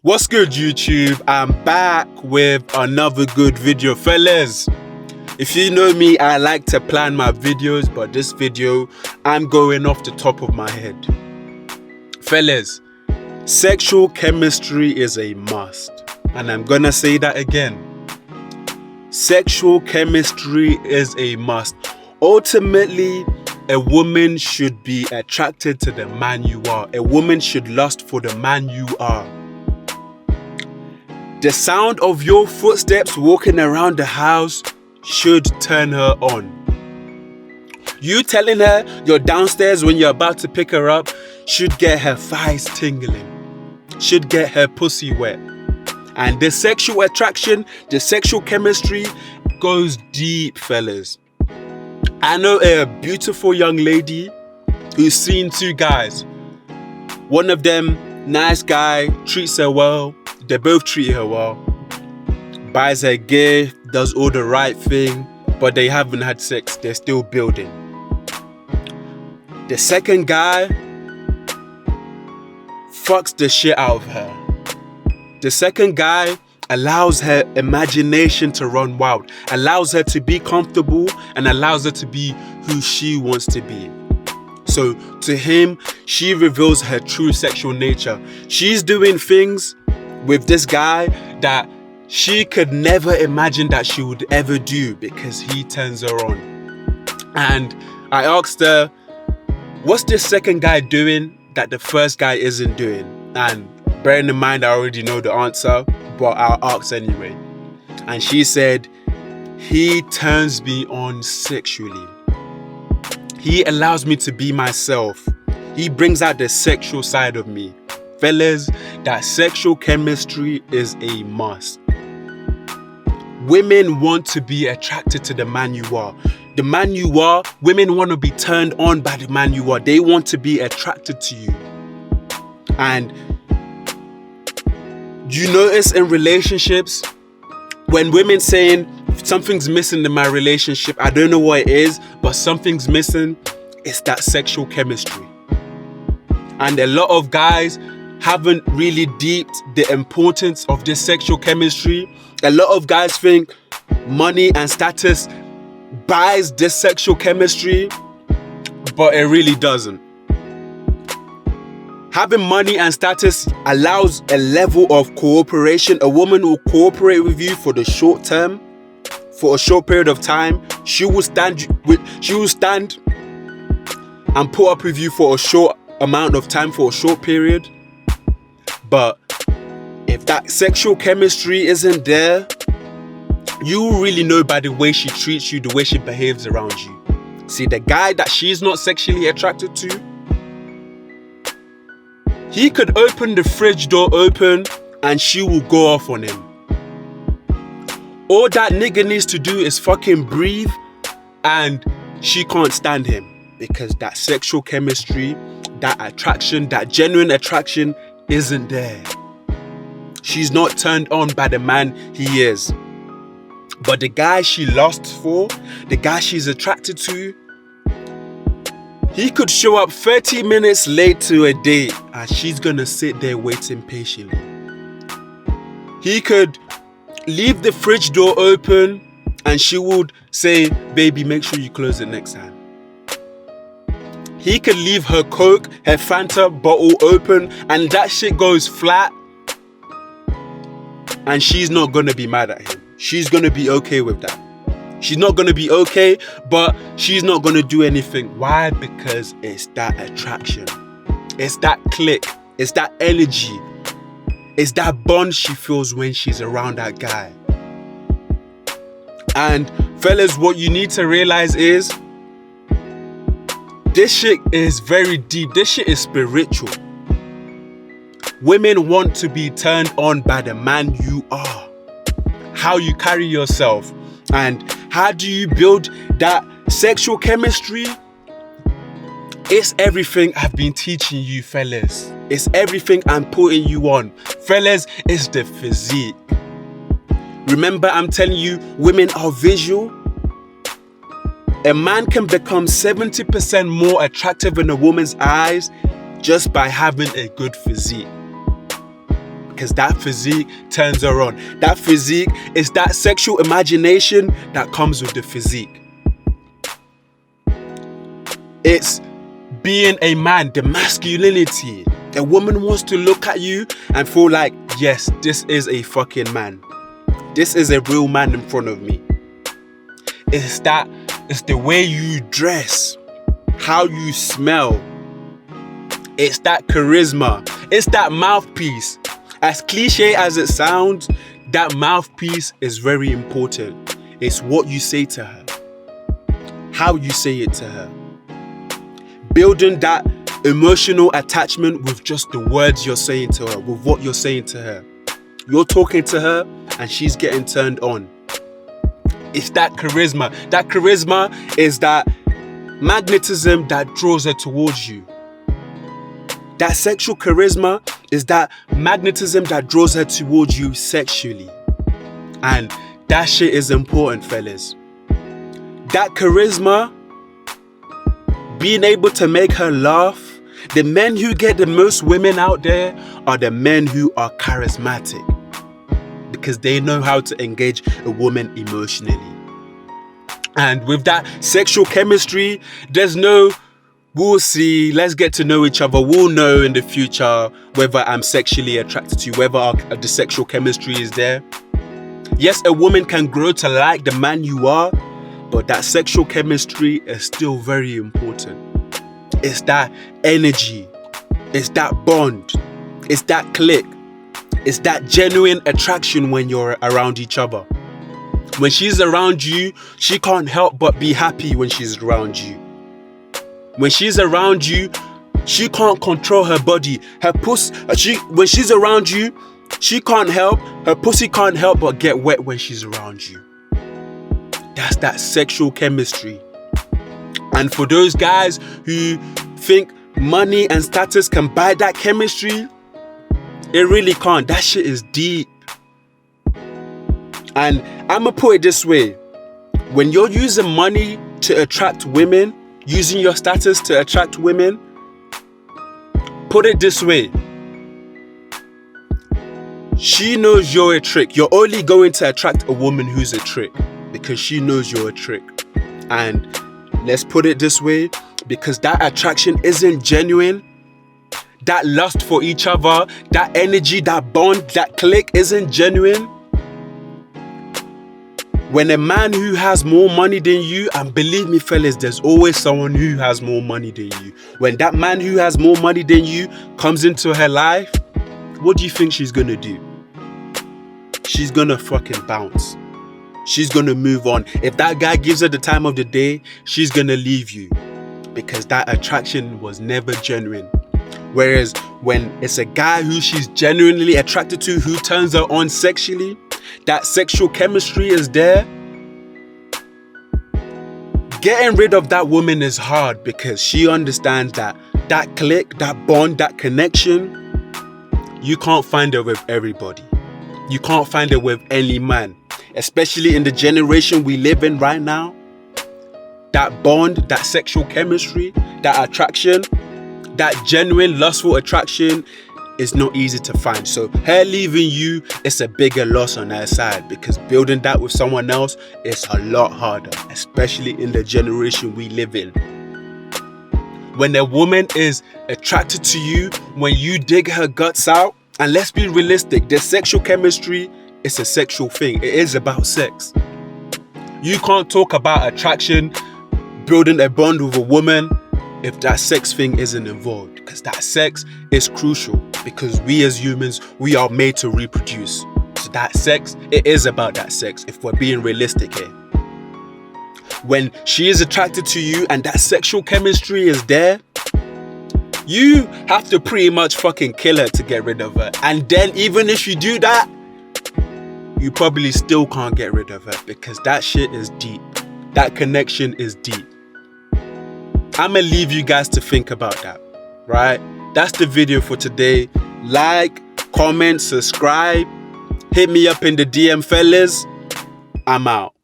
What's good, YouTube? I'm back with another good video, fellas. If you know me, I like to plan my videos, but this video, I'm going off the top of my head. Fellas, sexual chemistry is a must. And I'm gonna say that again. Sexual chemistry is a must. Ultimately, a woman should be attracted to the man you are. A woman should lust for the man you are. The sound of your footsteps walking around the house should turn her on. You telling her you're downstairs when you're about to pick her up should get her thighs tingling, should get her pussy wet. And the sexual attraction, the sexual chemistry goes deep, fellas. I know a beautiful young lady who's seen two guys. One of them, nice guy, treats her well. They both treat her well. Buys her gift, does all the right thing, but they haven't had sex. They're still building. The second guy fucks the shit out of her. The second guy allows her imagination to run wild, allows her to be comfortable, and allows her to be who she wants to be. So to him, she reveals her true sexual nature. She's doing things with this guy that she could never imagine that she would ever do because he turns her on. And I asked her, what's this second guy doing that the first guy isn't doing? And bearing in mind, I already know the answer, but I'll ask anyway. And she said, he turns me on sexually. He allows me to be myself. He brings out the sexual side of me. Fellas, that sexual chemistry is a must. Women want to be attracted to the man you are. The man you are, women want to be turned on by the man you are. They want to be attracted to you. And you notice in relationships, when women saying something's missing in my relationship, I don't know what it is, but something's missing, it's that sexual chemistry. And a lot of guys haven't really deeped the importance of this sexual chemistry. A lot of guys think money and status buys this sexual chemistry, but it really doesn't. Having money and status allows a level of cooperation. A woman will cooperate with you for the short term, for a short period of time. She will stand and put up with you for a short amount of time, for a short period. But if that sexual chemistry isn't there, you will really know by the way she treats you, the way she behaves around you. See, the guy that she's not sexually attracted to, he could open the fridge door open and she will go off on him. All that nigga needs to do is fucking breathe and she can't stand him because that sexual chemistry, that attraction, that genuine attraction isn't there. She's not turned on by the man he is. But the guy she lusts for, the guy she's attracted to, he could show up 30 minutes late to a date and she's gonna sit there waiting patiently. He could leave the fridge door open and she would say, baby, make sure you close it next time. He could leave her Coke, her Fanta bottle open and that shit goes flat and she's not gonna be mad at him. She's gonna be okay with that. She's not gonna be okay, but she's not gonna do anything. Why? Because it's that attraction. It's that click. It's that energy. It's that bond she feels when she's around that guy. And fellas, what you need to realize is this shit is very deep. This shit is spiritual. Women want to be turned on by the man you are. How you carry yourself. And how do you build that sexual chemistry? It's everything I've been teaching you, fellas. It's everything I'm putting you on. Fellas, it's the physique. Remember, I'm telling you, women are visual. A man can become 70% more attractive in a woman's eyes just by having a good physique. because that physique turns her on. That physique is that sexual imagination that comes with the physique. It's being a man, the masculinity. A woman wants to look at you and feel like, yes, this is a fucking man. This is a real man in front of me. It's the way you dress, how you smell. It's that charisma. It's that mouthpiece. As cliche as it sounds, that mouthpiece is very important. It's what you say to her, how you say it to her. Building that emotional attachment with just the words you're saying to her, with what you're saying to her. You're talking to her and she's getting turned on. It's that charisma. That charisma is that magnetism that draws her towards you. That sexual charisma is that magnetism that draws her towards you sexually. And that shit is important, fellas. That charisma, being able to make her laugh. The men who get the most women out there are the men who are charismatic, because they know how to engage a woman emotionally. And with that sexual chemistry, there's no, we'll see, let's get to know each other. We'll know in the future whether I'm sexually attracted to you, whether the sexual chemistry is there. Yes, a woman can grow to like the man you are, but that sexual chemistry is still very important. It's that energy. It's that bond. It's that click. It's that genuine attraction when you're around each other. When she's around you, she can't help but be happy when she's around you. When she's around you, she can't control her body. When she's around you, she can't help, her pussy can't help but get wet when she's around you. That's that sexual chemistry. And for those guys who think money and status can buy that chemistry, it really can't. That shit is deep. And I'ma put it this way. When you're using money to attract women, using your status to attract women, put it this way. She knows you're a trick. You're only going to attract a woman who's a trick because she knows you're a trick. And let's put it this way, because that attraction isn't genuine, that lust for each other, that energy, that bond, that click isn't genuine. When a man who has more money than you, and believe me fellas, there's always someone who has more money than you. When that man who has more money than you comes into her life, what do you think she's gonna do? She's gonna fucking bounce. She's gonna move on. If that guy gives her the time of the day, she's gonna leave you, because that attraction was never genuine. Whereas when it's a guy who she's genuinely attracted to, who turns her on sexually, that sexual chemistry is there. Getting rid of that woman is hard, because she understands that that click, that bond, that connection, you can't find it with everybody. You can't find it with any man. Especially in the generation we live in right now, that bond, that sexual chemistry, that attraction, that genuine lustful attraction is not easy to find. So her leaving you is a bigger loss on her side, because building that with someone else is a lot harder, especially in the generation we live in. When a woman is attracted to you, when you dig her guts out, and let's be realistic, the sexual chemistry, it's a sexual thing. It is about sex. You can't talk about attraction, building a bond with a woman, if that sex thing isn't involved. Because that sex is crucial, because we as humans, we are made to reproduce. So that sex, it is about that sex, if we're being realistic here. When she is attracted to you and that sexual chemistry is there, you have to pretty much fucking kill her to get rid of her. And then even if you do that, you probably still can't get rid of her, because that shit is deep. That connection is deep. I'ma leave you guys to think about that, right? That's the video for today. Like, comment, subscribe. Hit me up in the DM, fellas. I'm out.